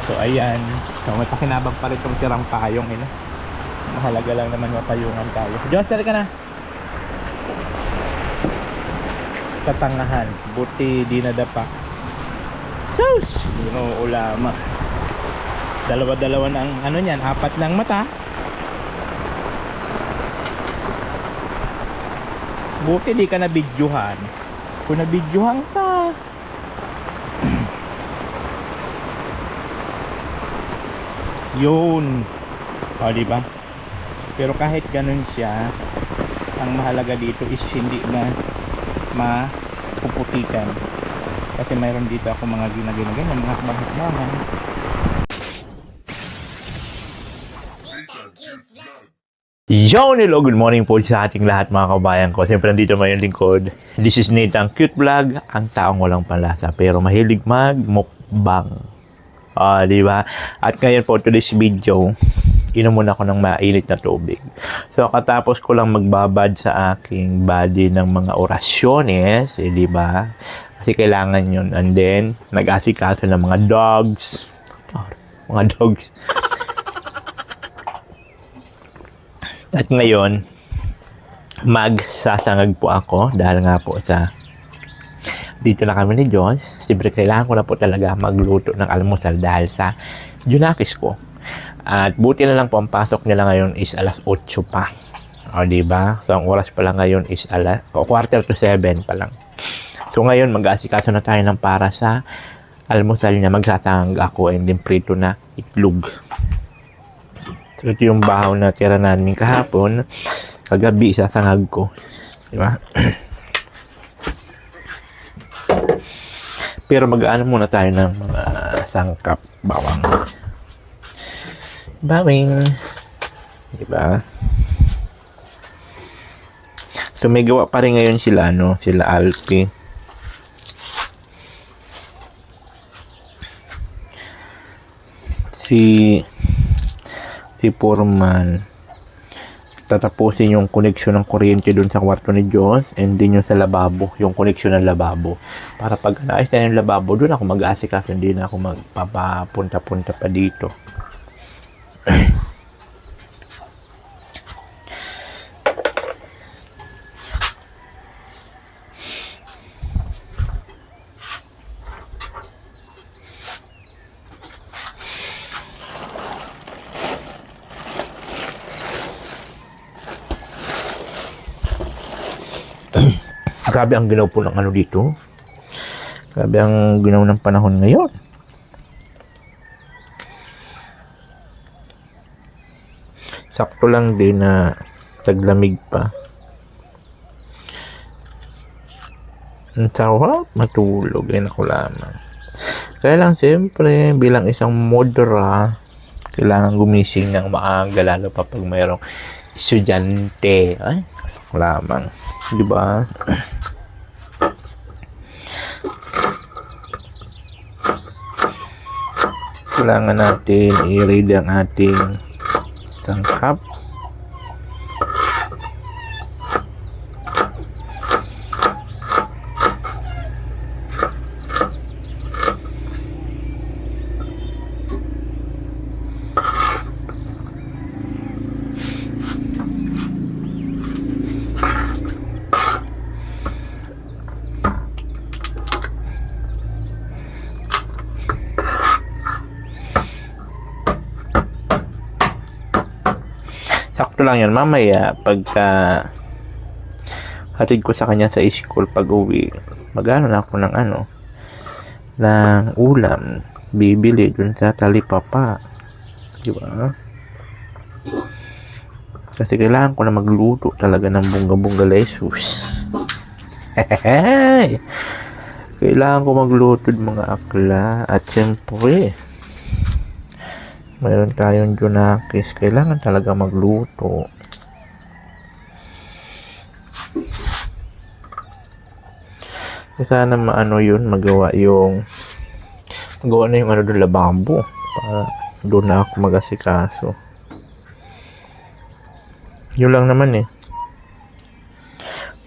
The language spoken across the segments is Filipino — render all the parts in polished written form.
So ayan, so may pakinabang pa rin itong sirang payong mahalaga lang naman mapayungan tayo. Joster ka na. Katangahan, buti di nadapa. Sus! Ulama. Dalawa-dalawa na ang ano niyan, 4 lang mata. Buti di ka nabidyohan. Kung nabidyohan ka, yun. O diba? Pero kahit ganun siya, ang mahalaga dito is hindi na mapuputikan. Kasi mayroon dito ako mga ginaganyan, mga hakbang-hakbangan. Yo, hello, good morning po sa ating lahat mga kabayan ko. Siyempre nandito may yung lingkod. This is Nathan Cute Vlog, ang taong walang panlasa pero mahilig mag-mukbang. Diba? At ngayon po, today's video, inom muna ako ng mainit na tubig. So, katapos ko lang magbabad sa aking body ng mga orasyones, diba? Kasi kailangan yun. And then, nag-asikaso ng mga dogs. At ngayon, magsasangag po ako dahil nga po sa dito na kami ni Diyos. Siyempre, kailangan ko na po talaga magluto ng almusal dahil sa Junakis ko. At buti na lang po ang pasok nila ngayon is alas 8 pa. O, diba? So, ang oras pa lang ngayon is 6:45 pa lang. So, ngayon, mag-aasikaso na tayo ng para sa almusal niya. Magsasangag ako and then prito na itlog. So, ito yung bahaw na tira namin kahapon. Kagabi, isasangag ko. Diba? Pero mag-ano muna tayo ng mga sangkap. Bawing. Diba? So, may gawa pa rin ngayon sila, sila Alpi. Si Foreman. Tatapusin yung koneksyon ng kuryente dun sa kwarto ni Diyos and din yung sa lababo, yung koneksyon ng lababo. Para pag naayos na yung lababo, dun ako mag-aasikaso, hindi na ako magpapapunta-punta pa dito. Grabe ang ginaw po ng dito. Grabe ang ginaw ng panahon ngayon. Sakto lang din na taglamig pa. Ang sarap matulog. Yan ako lamang. Kaya lang siyempre bilang isang modera, kailangan gumising ng maaga lalo pa pag mayroong estudyante. Ay, lamang. Diba? Kailangan natin i-ready ang ating sangkap. Sakto lang yan. Mamaya, pagka hatid ko sa kanya sa school pag uwi, magano na ako ng ng ulam. Bibili dun sa talipapa. Diba? Kasi kailangan ko na magluto talaga ng bunga-bunga lesus. Kailangan ko magluto ng mga akla. At siyempre, mayroon tayong Junakis. Kailangan talaga magluto. Sana yun, magawa na yung doon lababo. Para doon na ako mag-asikaso. Yun lang naman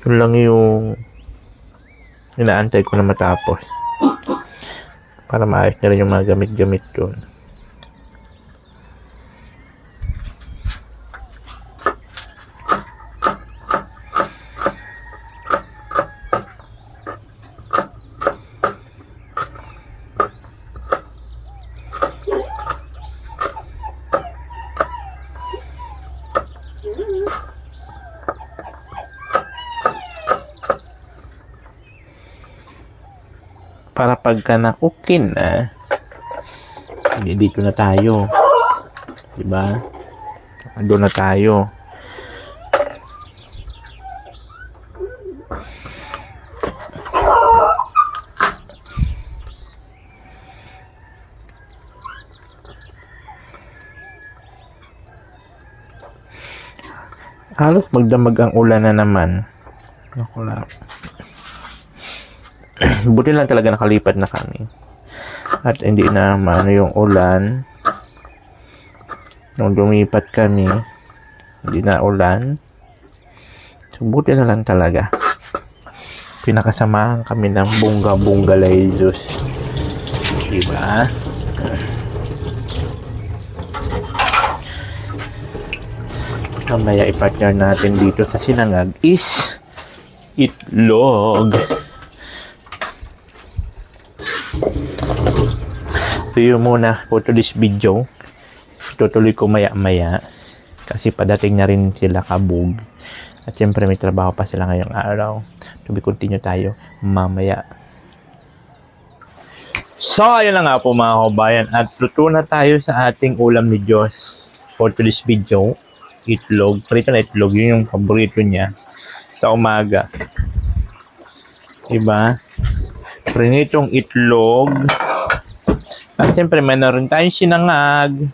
Yun lang yung inaantay ko na matapos. Para maayos na rin yung mga gamit-gamit doon. Para pagka nakukin na, dito na tayo. Diba? Doon na tayo. Halos magdamag ang ulan na naman. Naku lang. Buti lang talaga nakalipat na kami. At hindi na maano yung ulan. Nung lumipat kami, hindi na ulan. So, buti na lang talaga. Pinakasamahan kami ng bunga-bunga Jesus. Diba? Mamaya i-partner natin dito sa sinangag is itlog. So yun muna for today's video. Tutuloy ko maya-maya kasi padating na rin sila kabog. At syempre may trabaho pa sila ngayong araw. To be continue tayo mamaya. So ayun na nga po mga kabayan. At luto na tayo sa ating ulam ni Diyos for today's video. Itlog. Prito na itlog. Yun yung paborito niya sa umaga. Diba? Prinitong itlog. At siyempre, mayroon tayong sinangag.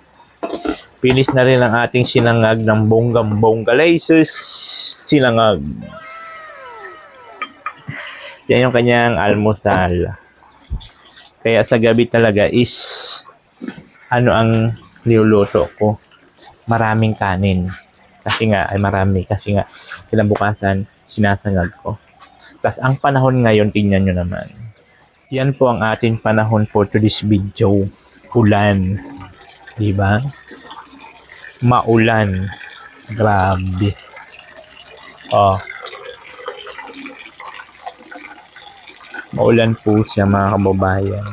Finish na rin ang ating sinangag ng bonggang-bongga Jesus. Sinangag. Yan yung kanyang almusal. Kaya sa gabi talaga is ano ang niluluto ko? Maraming kanin. Kasi nga, ay marami. Kasi nga, kinabukasan, sinasangag ko. Tapos, ang panahon ngayon, tingnan nyo naman. Yan po ang ating panahon for today's video. Ulan. Diba? Maulan. Grabe. Oh. Maulan po siya, mga kababayan.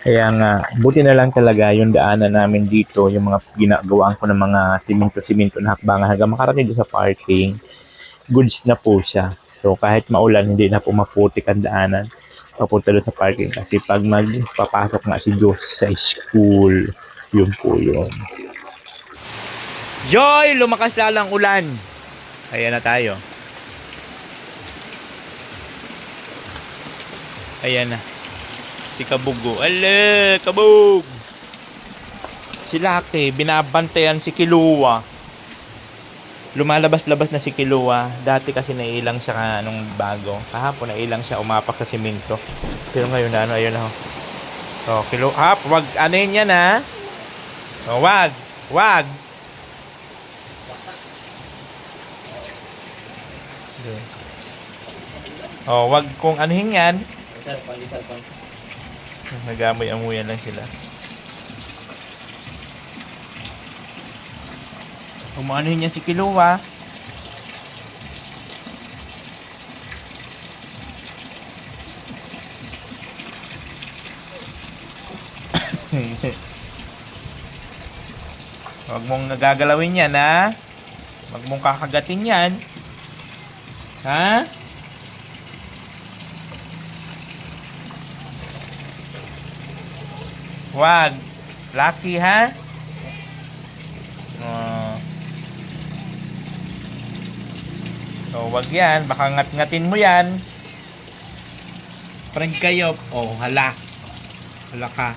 Kaya nga, buti na lang talaga yung daanan namin dito, yung mga ginagawaan ko ng mga simento na hakbangan hanggang makarating doon sa parking, goods na po siya. So, kahit maulan, hindi na po maputik ang daanan papunta doon sa parking. Kasi pag magpapasok nga si Diyos sa school, yun po yun. Joy! Lumakas lalang ulan! Ayan na tayo. Ayan na. Si Kabugo. Ale, Kabug! Si Laki, binabantayan si Kilua. Lumalabas-labas na si Kilua. Dati kasi nailang siya nung bago. Kahapon nailang siya umapak sa simento. Pero ngayon na, ayun na. So, Kilua, hap, wag, ano yun yan ha? O, wag. O, wag kung anuhin yan. Nagamoy-amuyan lang sila. Umanohin niya si Kilua. Huwag mong nagagalawin yan, ha? Huwag mong kakagatin yan. Ha? Wag. Lucky, ha? So, wag yan. Baka ngat-ngatin mo yan. Prank kayo. Oh, hala. Hala ka.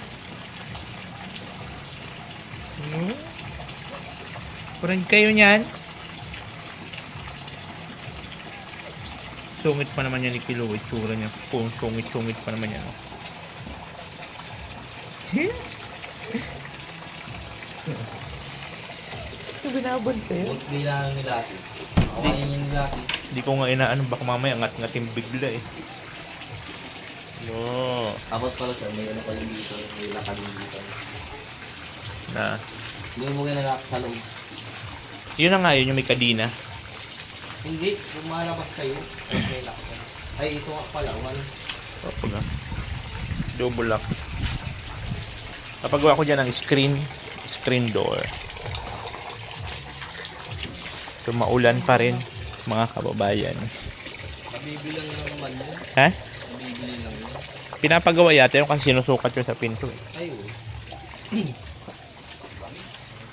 Prank kayo niyan. Sungit pa naman yan ni Kilo. Itsura niya. Sungit pa naman yan. Ito binabante. Huwag bilang nila. Awayin yung nila. Hindi ko nga inaano. Baka mamaya ngat-ngatin bigla eh. No. Abot pala sir. May ano pala dito. May lakad dito. Na. Hindi mo ginalak sa loob. Yun na nga yun. Yung may kadina. Hindi. Kung malabas kayo. May lakad. Ay ito nga pala. One. Opo nga. Double lock. Kapagawa ko dyan ng screen door. So, maulan pa rin, mga kababayan. Mabibilang na naman yun. Ha? Pinapagawa yata yung kasi sinusukat yun sa pinto eh. Ay, oh.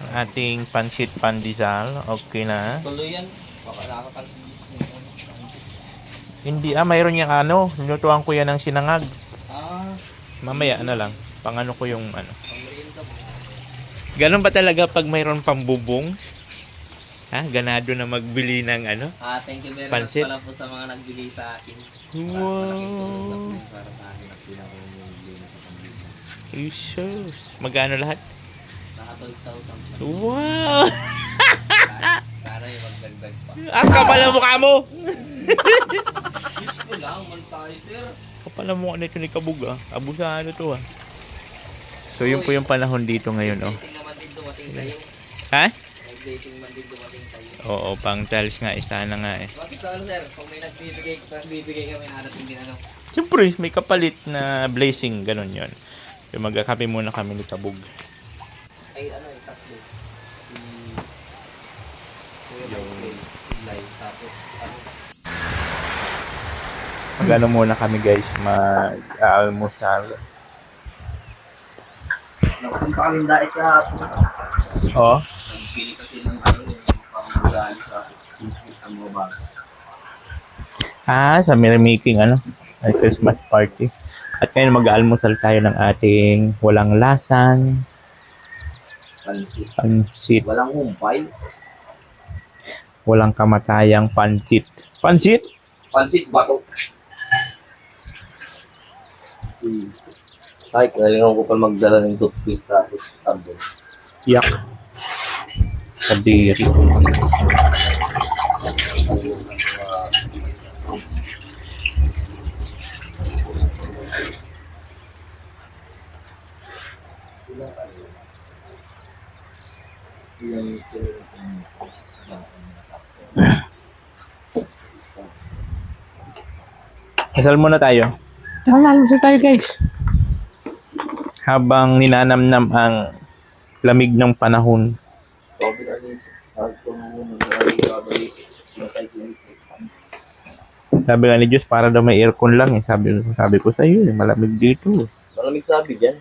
Ang ating pansit pandesal, okay na. Tuloy yan. Baka nakakapansin. Hindi mayroon yung ano, nilutuan ko yan ng sinangag. Ah, Mamaya ano lang, pang ano ko yung ano. pang-merienda po. Ganun ba talaga pag mayroon pang bubong? Ha? Ganado na magbili ng ano? Thank you very Pansit? much pala po sa mga nagbigay sa akin. Wow! Para sa akin at pinaka-bigay na sa pamilya. Jesus! Magkano lahat? Naka 12,000. Wow! Sana yung magdagdag pa. Ang kapal ang mukha mo! Diyos ko lang, man tayo, sir. Kapal ang mukha nito ni Kabug ah. Abusado to ah. So yun po yung panahon dito ngayon oh. Dating naman din dumating tayo. Ha? Dating man din dumating tayo. Oo, pang tiles nga, isa na nga eh. Bakit sa ano, sir? Kung may nagbibigay kami, hanatin din ano. Siyempre, may kapalit na blazing, ganun yon. So magkakape muna kami ni Kabug. Ay, ano eh, tatlo. Yung live, tapos ano. Magano muna kami guys, mag-almusal. Nakapunta kami dahil kahapon. Oh, Nagpili kasi ng ano yung pangbulaan sa ang mga bata. sa merry-making ano, ay Christmas party. At ngayon mag-almusal tayo ng ating walang lasan, Pansit. pansit, Walang humpay. walang kamatayang pansit. Pansit? Pansit bato. Ay, kailangan ko pa magdala ng toothpaste tapos sabon. Yak. Kadiri. Kasal muna tayo. Almusal tayo guys. Habang ninanamnam ang lamig ng panahon. Sabi nga ni Diyos, para daw may aircon lang eh. Sabi ko sa iyo, malamig dito. Malamig sabi dyan.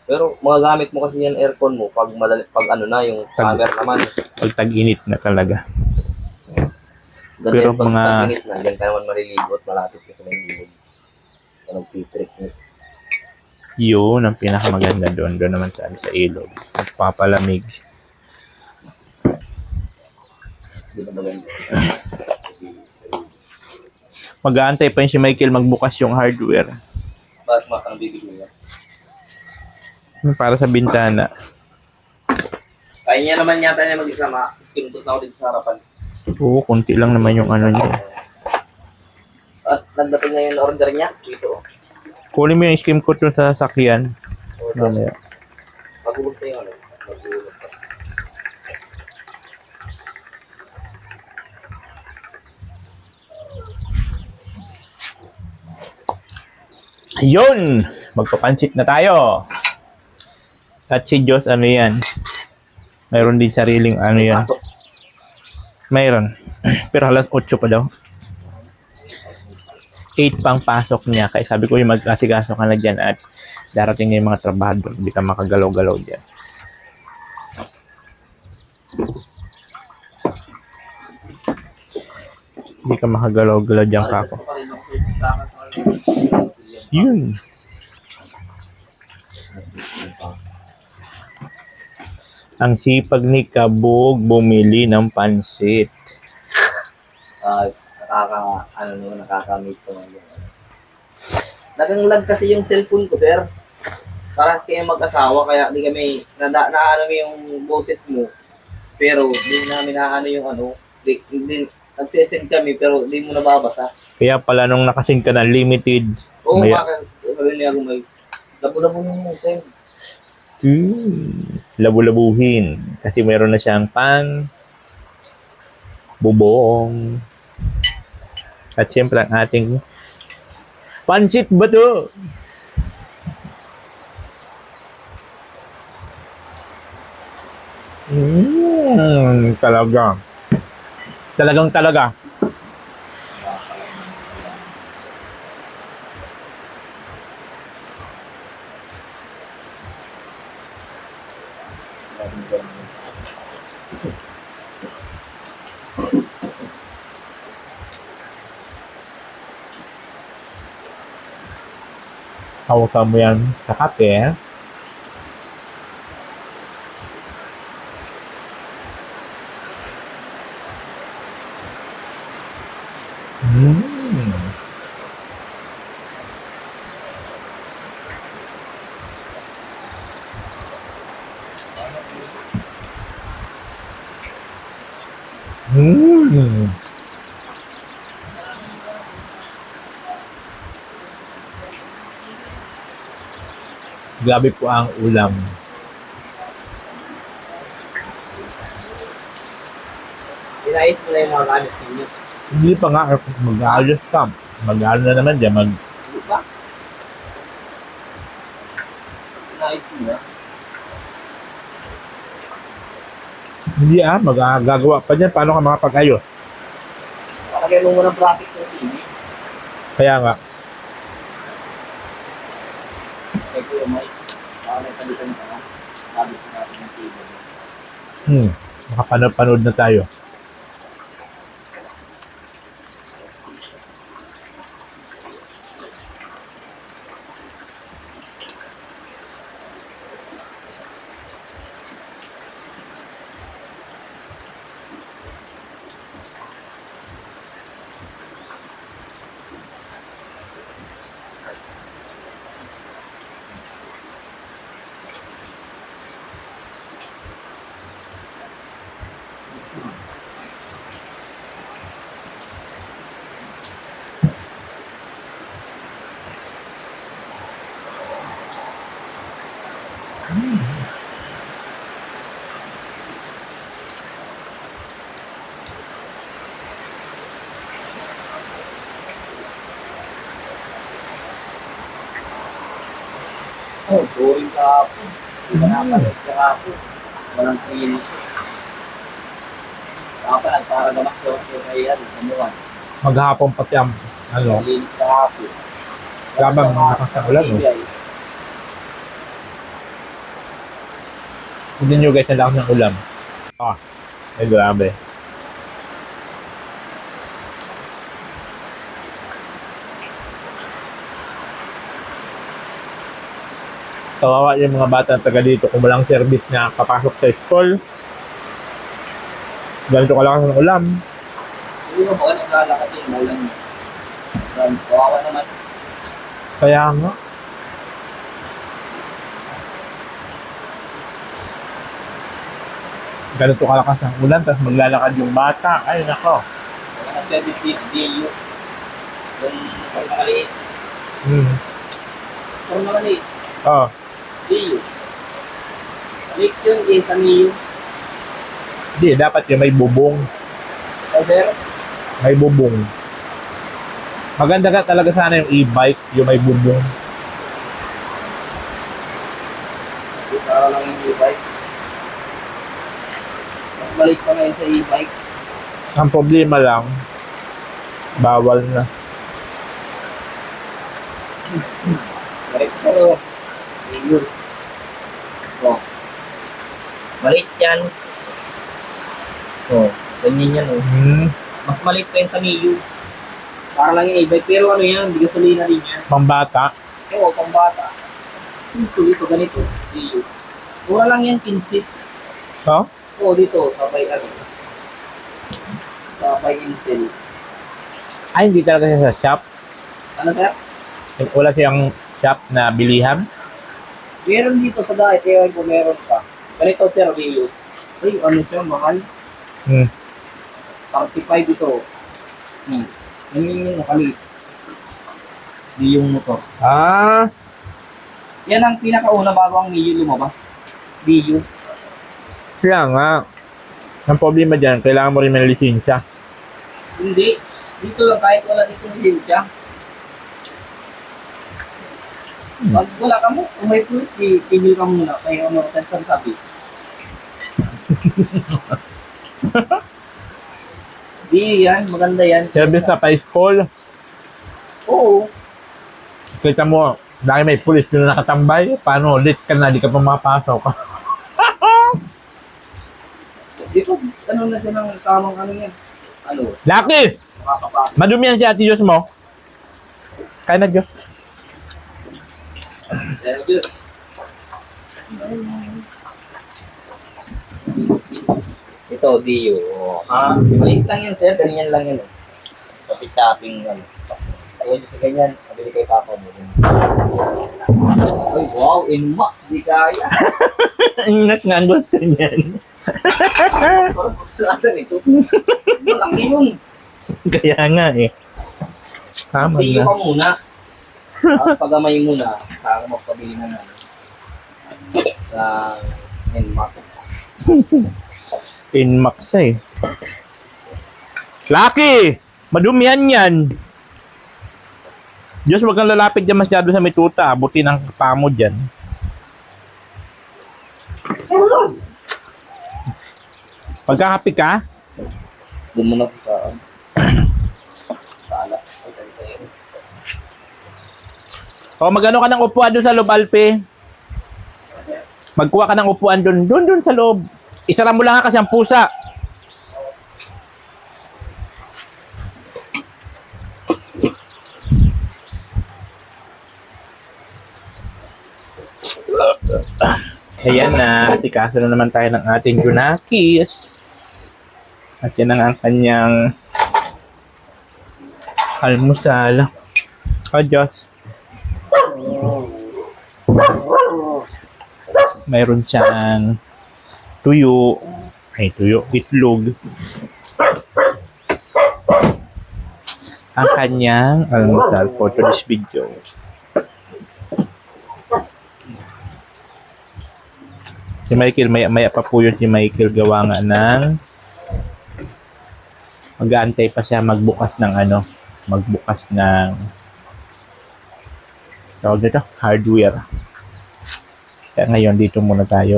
Pero mga gamit mo kasi yan aircon mo pag pag ano na yung summer naman. Pag tag-init na talaga. Pero Pero pag mga- tag-init na, dyan ka naman maliligo at malapit ka sa may liwag. Sa nag-trip mo. Yun ang pinakamaganda doon. Doon naman sa ilog. Magpapalamig. Hindi na maganda. Mag-aantay pa yun si Michael magbukas yung hardware. Bakit ang bibigyan niya? Para sa bintana. Kaya niya naman yata niya mag-isa skin ko na ako dito sa harapan. Oo, konti lang naman yung ano niya. At nagdating na yung order niya dito. Kunin mo yung skim coat dun sa sasakyan. Mamaya. Magulog na yung ano. Magulog pa. Ayun! Magpapansit na tayo. At si Diyos, ano yan? Mayroon din sariling ano yan. Pasok. Mayroon. Pero alas 8 pa daw. 8 pang pasok niya. Kaya sabi ko yung mag-asikaso ka na dyan at darating na yung mga trabahador. Hindi ka makagalaw-galaw dyan. Hindi ka makagalaw-galaw dyan kako. Yun. Ang sipag ni Kabog bumili ng pansit. Nakakamit ko ngayon. Naganglag kasi yung cellphone ko, sir. Parang kayo mag-asawa, kaya di kami, naano mo yung boses mo. Pero di namin naano yung ano, nagsisend kami, pero di mo nababasa. Kaya pala nung nakasing ka na limited. Oo, Maya- bakit? Sabi niya may, labo-labo yung send. Labu-labuhin. Kasi meron na siyang pan, bubong. At syempre ang ating pansit ba to? Talaga. Talagang talaga. Hawakan mo yan sa kape. Mm. Mm. Grabe po ang ulam. Pinait mo na yung mga gamit ninyo. Hindi pa nga, mag-aayos ka. Mag-aano na naman dyan, Hindi ba? Pinait mo na. hindi magagawa pa dyan. Paano ka makapag-ayos? Palagay mo muna ng bracket ng TV. Kaya nga, Kaya ko yung may palitan ka na. Sabi ko natin ng TV. makapanood na tayo. Oh, boring kahapon. Hindi ka nakalit kahapon. Walang training. Kahapon, nagpara naman ko kay Anuan. Maghapon pati ang, Malinis kahapon. Gabang malakas na ulan, no? Hindi nyo guys, ang lakas ng ulam. Ay grabe. Kawawa yung mga bata taga dito kung walang service na papasok sa school. Ganito kalakas ng ulam. Hindi mo ba naglalakad yung ulan mo? Kawawa naman. Kaya nga. Ganito kalakas ng ulan, tapos maglalakad yung bata. Ay, nako. Kaya nag-service DU. Yung pagkakaliit. Kung nakaliit. Oh, DU. Maliit yun, sa MIU. hindi. Dapat yung may bubong. Order. May bubong. Maganda ka talaga sana yung e-bike, yung may bubong. Para lang yung e-bike. Mas balik pa ngayon sa e-bike. Ang problema lang, bawal na. Balik pero. Yun. Oh. Balik yan. Oh. Ganyan yan oh. Mas maliit pa yun sa MIU. Para lang yung e-bike. Pero ano yan, hindi gasolina rin yan. Pambata. Oo, pambata. Ito, ganito. MIU. Mura lang yan, 15. Oh? Oo, dito. Sabay ano. Sabay Intel. Ay, hindi talaga siya sa shop. Ano sir? Wala siyang shop na bilihan. Meron dito sa dahil. Kaya kung meron pa. Ganito sir, MIU. Ay, ano siya, mahal. 35 ito. Yan yung nakalit. Di yung motor. Ah, Yan ang pinakauna bago ang MIU lumabas. MIU. kaya nga. Ang problema dyan, kailangan mo rin may lisensya. Hindi. Dito lang kahit wala dito ng lisensya. Pag wala ka mo, kung may proof, pigil ka muna. Kaya ano, tensang sabi. Di yan, maganda yan. Service sa pa-school. Oo. Kita mo, dahil may pulis na nakatambay, paano, late ka na, di ka pa makapasok. naman na siya ng tamang ano yan. Ano? Lucky! Makakapasok. Madumi yan si Ate Diyos mo. Kaya na Diyos. Pero Diyos. Ito, Dio. Maliit lang yun, sir. Ganyan lang yun. Kapit-tapping, ano. Ayun, sa ganyan. Mabili kay Papa mo. Ay, wow. Inma. Di kaya. Ingat nga ang gusto niyan. Ano ito? Malaki yun. Kaya nga eh. Tama Dio na. ka muna. At pagamay muna. Saka magpabili na ano. Sa Inma. Inmax eh. Lucky! Madumihan yan. Diyos, wag kang lalapit dyan masyado sa may tuta. Abutin ang pamo dyan. Pagkakapi ka, Doon muna sa sala. o magano ka ng upuan doon sa loob, Alpe. Magkuha ka ng upuan doon sa loob. Isara mo lang ha kasi ang pusa. Ayan na, tikaso na naman tayo ng ating Junakis. At yan ang kanyang almusal. O Diyos. Mayroon siyang tuyo. Ay, tuyo. Itlog. Ang kanyang almusal for today's video. Si Michael, maya pa po yun si Michael gawa nga ng mag-aantay pa siya magbukas ng magbukas ng tawag dito, hardware. Kaya ngayon dito muna tayo.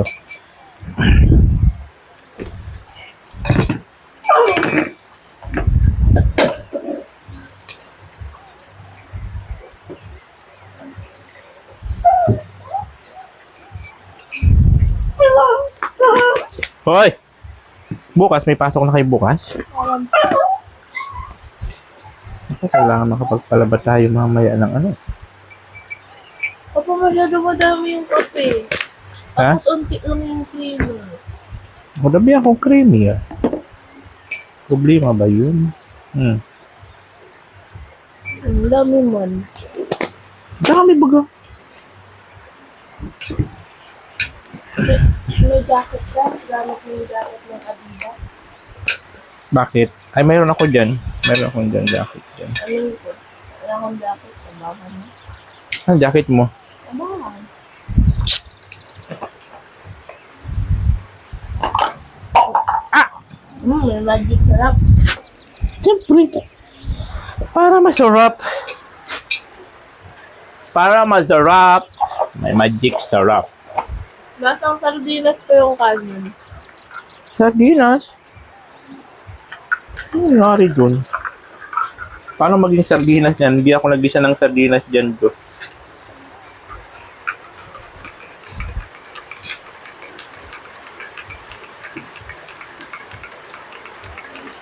Hoy! Bukas, may pasok na kayo bukas? Kailangan makapagpalaba tayo mamaya ng ano. Papa, masyado madami yung kape. Ha? Tapos unti lang yung creamer. Madabi akong creamy ah. Problema ba yun? Ang dami man. Dami baga. May jacket ka? Gamit mo yung jacket ng Adidas? Bakit? Ay, mayroon ako dyan. Mayroon akong dyan jacket dyan. Ano yun ko? Wala akong jacket. Tabahan mo. Ang jacket mo? Tabahan. May magic sarap. Siyempre. Para masarap. Para masarap. May magic sarap. Lasang sardinas pa yung kanin. Sardinas? Ano nangyari dun? Paano maging sardinas yan? Hindi ako nag-isa ng sardinas dyan do.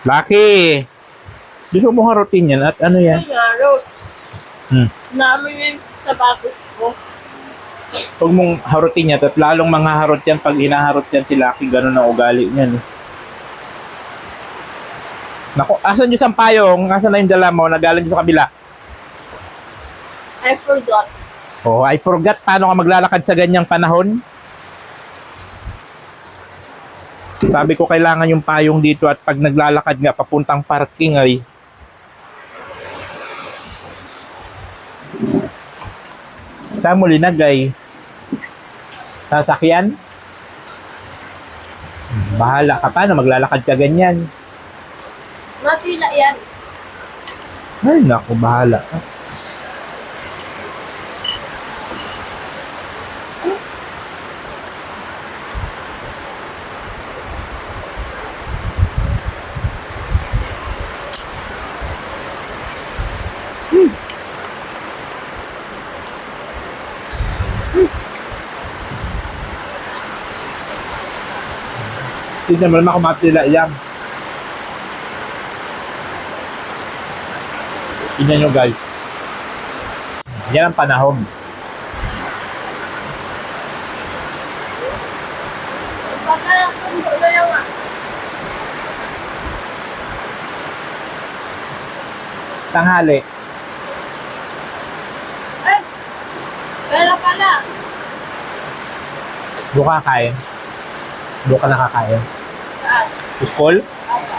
Lucky! Gusto mo harutin yan at ano yan? Ay, narot. Namin yung sapatos ko. Huwag mong harutin yan at lalong manghaharot yan pag hinaharot yan si Lucky. Ganun ang ugali niyan. Naku, asan yung sampayong? Asan na yung dala mo? Nagaling sa kabila. I forgot. Oh, I forgot. Paano ka maglalakad sa ganyang panahon? Sabi ko kailangan yung payong dito at pag naglalakad nga papuntang parking ay saan mo linagay? Sasakyan? Bahala ka, paano maglalakad ka ganyan? Mapila yan. Ay naku, bahala ka. Hindi naman ako mapila yan. Tignan nyo guys. Yan ang panahon. Baka kung na yung Tanghali. ay, pera pala. Doon ka kakain. Doon ka nakakain. Saan? School? Apa.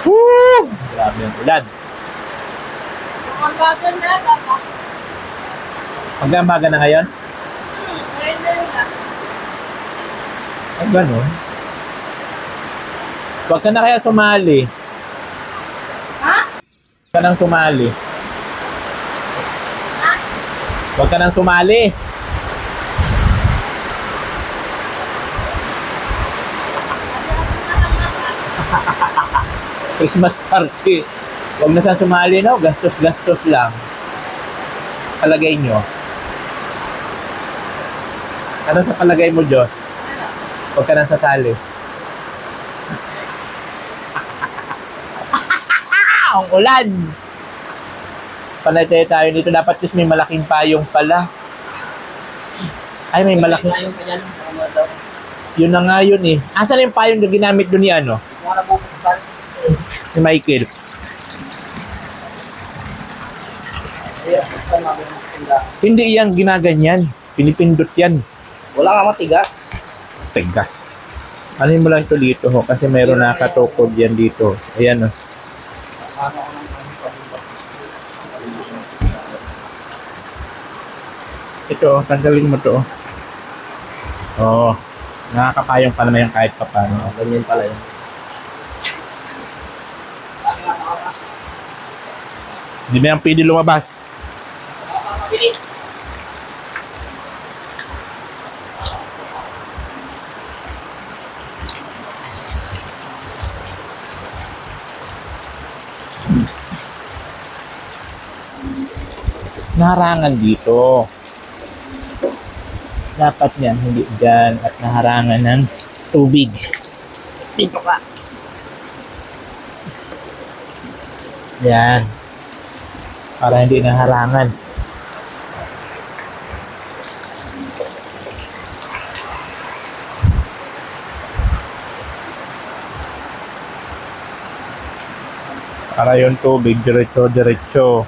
Woo! Grabe yung ulan. Ang bago na, papa. Magdambaga na ngayon? Ngayon na yun ah. Ay, ganun. Huwag ka na kaya sumali. Ha? Huwag ka nang sumali. Ha? Huwag ka nang sumali. Christmas party. Huwag na saan sumali na. Gastos-gastos lang. Palagay nyo. Ano sa palagay mo, Diyos? Huwag ka nang sasali. Ang ulan! Panay tayo dito. Dapat just may malaking payong pala. Ay, may malaking... Ayun pa yan. Ano daw. Yun na nga yun eh. Asan na yung payong na ginamit doon ni ano? Kung ano bubuksan. Si Michael. Ayun, buksan namin ang tinda. Hindi yan ginaganyan. Pinipindot yan. Wala nga matigas. Teka. Ano mo lang ito dito ho? Kasi mayroon nakatukod yan dito. Ayan o. Ano ko nang pabubak. Ito, tanggalin mo to. Oo. Nakakapayong pa naman yung kahit pa paano. Ganyan pala yun. Hindi na yan pwede lumabas. Naharangan dito. Dapat yan, hindi dyan. At naharangan ng tubig. Dito ka. Yan. Para hindi naharangan. Para yung tubig, diretso-diretso.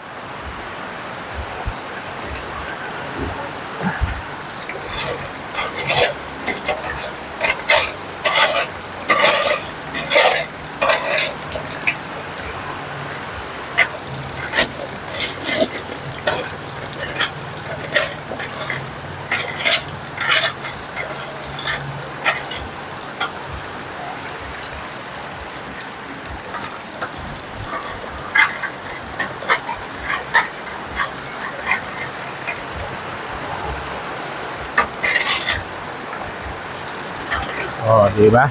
Oh, di ba?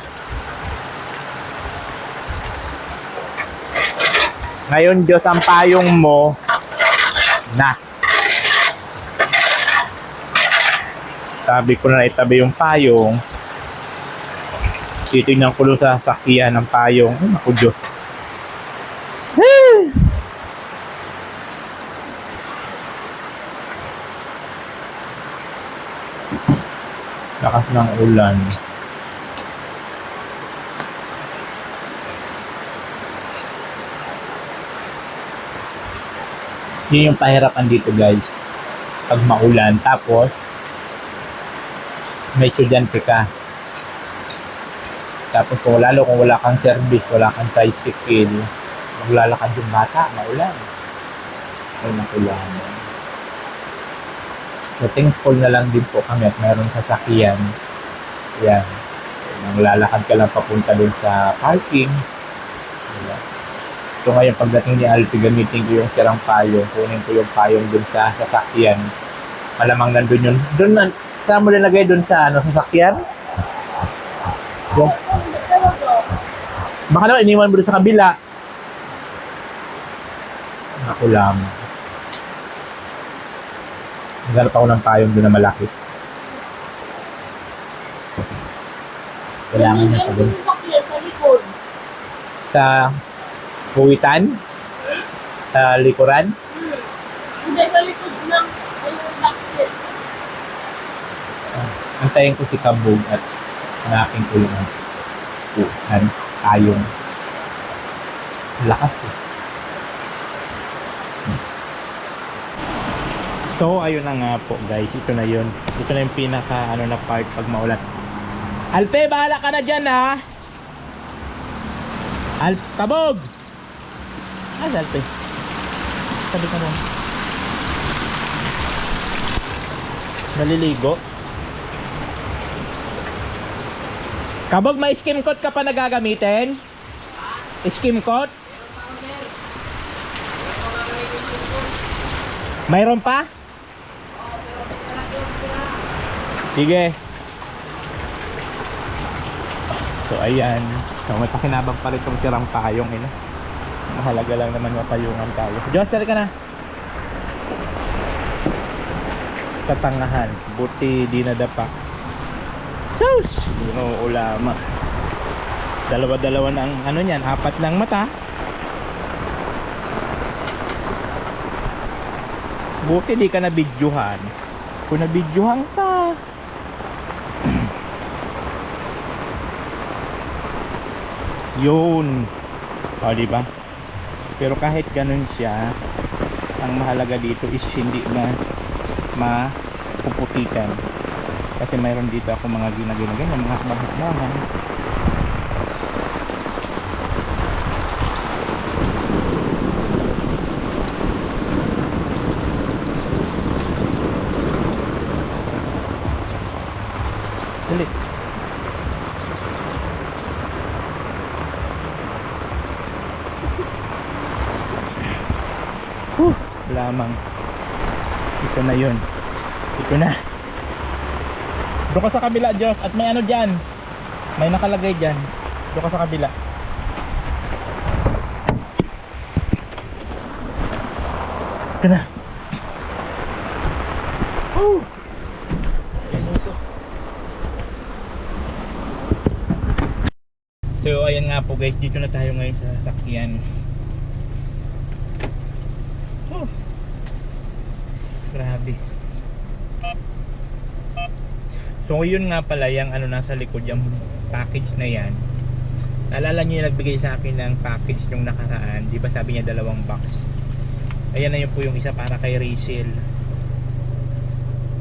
Ngayon, Diyos, ang payong mo na. Sabi ko na itabi yung payong. Titignan ko doon sa sakyan ng payong. Ay, naku, Diyos. Lakas ng ulan. Yun yung pahirapan dito guys. Pag maulan, tapos may estudyante ka. Tapos kung lalo kung wala kang service, wala kang tricycle, maglalakad yung bata, maulan. Ay, nakulan. So, thankful na lang din po kami at mayroong sasakyan. Yan. Maglalakad ka lang papunta dun sa parking. Yan. So ngayon pagdating ni Alfie, gamitin ko yung sirang payong, kunin ko yung payong dun sa sasakyan. Malamang nandun yun. Dun na, saan mo nilagay dun sa sasakyan? Yung, baka naman iniwan mo dun sa kabila. Ako lang. Naghanap ako ng payong dun na malaki. Kailangan na sa dun. Sa Kuwitan? Sa likuran? Hindi sa likod ng ayun, bakit. Antayin ko si Kabog at hanakin ko yung upuan, tayong lakas eh. So, ayun na nga po guys, ito na yun. Ito na yung pinaka na part pag maulan. Alpe, bahala ka na dyan ha! Kabog! Alpe? Sabi ka mo. Naliligo? Kabog, may skim coat ka pa nagagamitin? Skim coat? Mayroon pa? Sige. So ayan. So may pakinabang pa rin itong sirang payong ina. Mahalaga lang naman mapayungan tayo. Diyos, tali ka na. Katangahan. Buti di nadapa. Sus! Buno ulama. Dalawa-dalawa ng ano niyan. 4 ng mata. Buti di ka nabidyohan. Kung nabidyohan ka. Yun. O, diba? Pero kahit ganun siya, ang mahalaga dito is hindi na mapuputikan. Kasi mayroon dito ako mga ginaginagan, mga hakbang-hakbangan. Dali. Lamang. Ito na yun. Ito na. Doon ka sa kabila, Diyos. At may ano dyan. May nakalagay dyan. Doon ka sa kabila. Ito na. Woo! So ayan nga po guys, dito na tayo ngayon sa sasakyan. Oh, grabe. So yun nga pala yung ano nasa likod yung package na yan. Naalala niyo yung nagbigay sa akin ng package nung nakaraan, di ba sabi niya 2 box. Ayan na yun po yung isa para kay Rachel.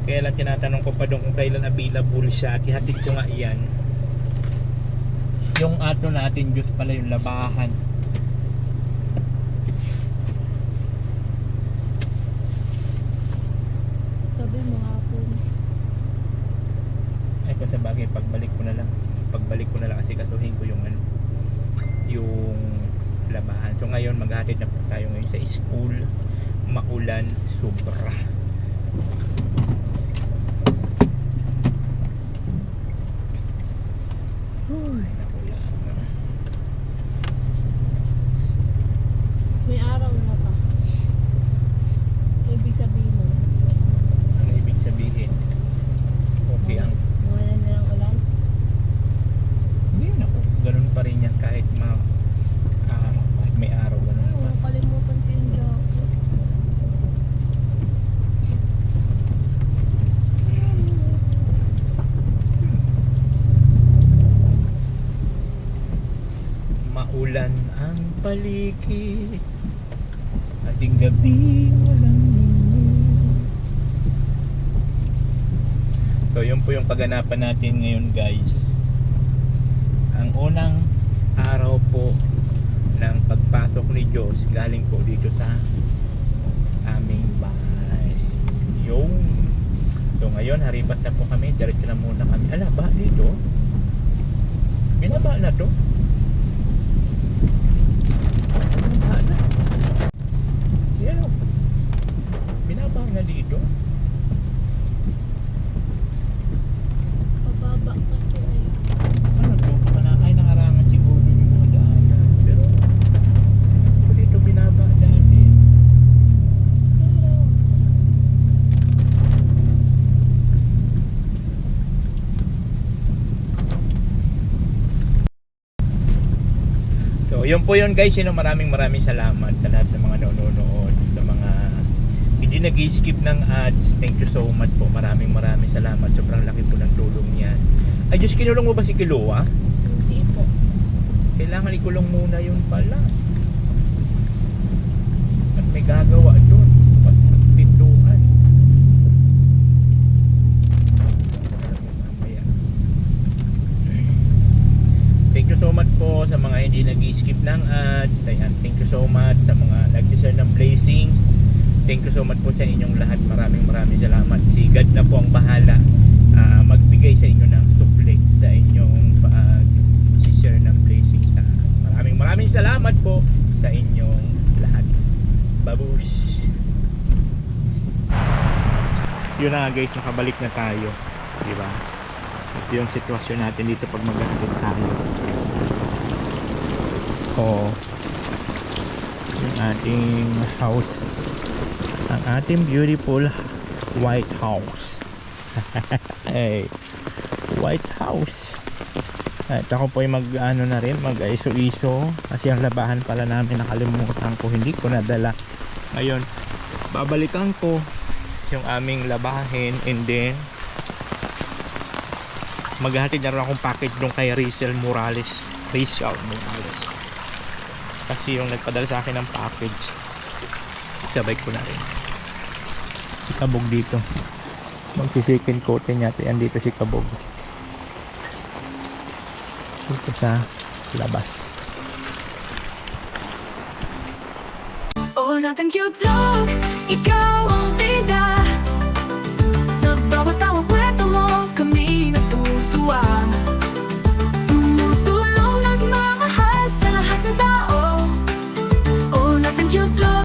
Kaya lang tinatanong ko pa doon kung kailan available siya at ihatid ko nga iyan. Yung ato natin Diyos pala yung labahan. Sabi mo hapon. Ay kung sa bagay pagbalik ko na lang kasi kasuhin ko yung ano, yung labahan. So ngayon maghatid na po tayo ngayon sa school. Maulan sobra. May araw na pa. Ibig sabihin mo. Ano ibig sabihin? Okay ang Wala na lang ulan. hindi na po. Ganun pa rin yan kahit kahit may araw ganun Ay, pa. kalimutan ko yung jacket. Maulan ang paligid. Ating gabi walang mundo. So yun po yung kaganapan natin ngayon guys. Ang unang araw po ng pagpasok ni Diyos galing po dito sa aming bahay. Yung so ngayon haripas na po kami. Diretso na muna kami. Ala ba dito? Binaba na to? Binaba na. Yan o. Binaba na dito. Pababa kasi ay. Ano to? Ay nakarangan siguro yung mga daanan. Pero dito binaba dati. So So, yun po yun guys. Maraming salamat sa lahat ng mga nanonood, sa mga hindi nag-skip ng ads. Thank you so much po. Maraming salamat. Sobrang laki po ng tulong niyan. Ay, Diyos, kinulong mo ba si Kilua? Hindi po. Kailangan ikulong muna yun pala. At may gagawa doon. Pas pintuan. Thank you so much po sa mga hindi nag-skip ng ads. Ayan, thank you so much sa mga nag-share ng blessings. Thank you so much po sa inyong lahat. Maraming salamat. Si God na po ang bahala magbigay sa inyo ng suple sa inyong pag-share ng blessings sa akin. Maraming salamat po sa inyong lahat. Babush! Yun na guys, nakabalik na tayo. Diba? Ito yung sitwasyon natin dito pag mag-alit tayo. Oo. Yung ating house. Ang ating beautiful White House. Hey, White House. At ako po ay mag-ano na rin, mag-iso-iso kasi ang labahan pala namin nakalimutan ko, hindi ko nadala. Ngayon, babalikan ko yung aming labahin and then maghahatid na rin akong package doon kay Rizal Morales. Kasi yung nagpadala sa akin ng package, sabay ko na rin. Si Kabog dito. Magsi-second coating natin. Yan dito si Kabog. Dito sa labas. Oh, nothing cute love, ikaw